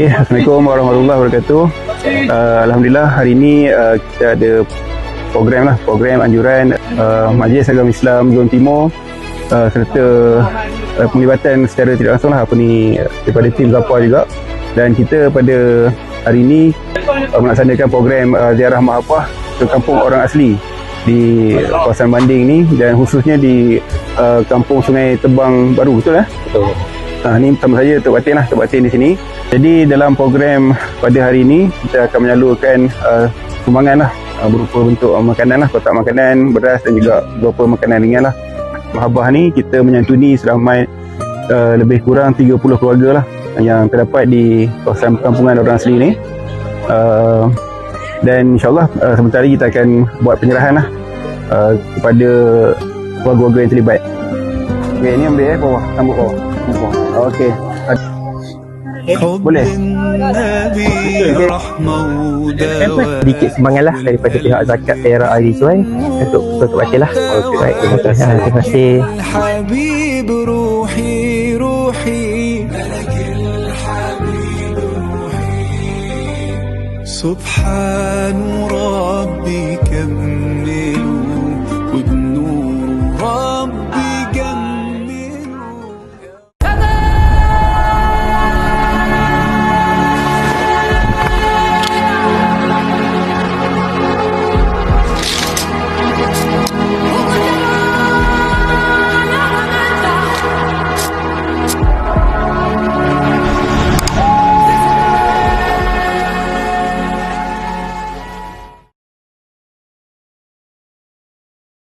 Okay, Assalamualaikum warahmatullahi wabarakatuh. Alhamdulillah hari ini kita ada program anjuran Majlis Agama Islam Zon Timur serta penglibatan secara tidak langsung daripada tim Zapa juga, dan kita pada hari ini melaksanakan program ziarah Mahapah ke kampung orang asli di kawasan Banding ni, dan khususnya di kampung Sungai Tebang Baru, betul? Betul. Ini bersama saya Tok Batin di sini. Jadi dalam program pada hari ini kita akan menyalurkan sumbangan berupa bentuk makanan kotak makanan, beras dan juga beberapa makanan ringan Mahabah ni kita menyantuni seramai lebih kurang 30 keluarga yang terdapat di kawasan perkampungan orang asli ni. Dan insyaAllah sebentar lagi kita akan buat penyerahan kepada keluarga-keluarga yang terlibat. Okay, ni ambil bawah, sambut bawah. Okey. Boleh. Sedikit sumbangan daripada pihak zakat daerah Airi Suai untuk Tok Batin Baik, terima kasih. Subhan rabbika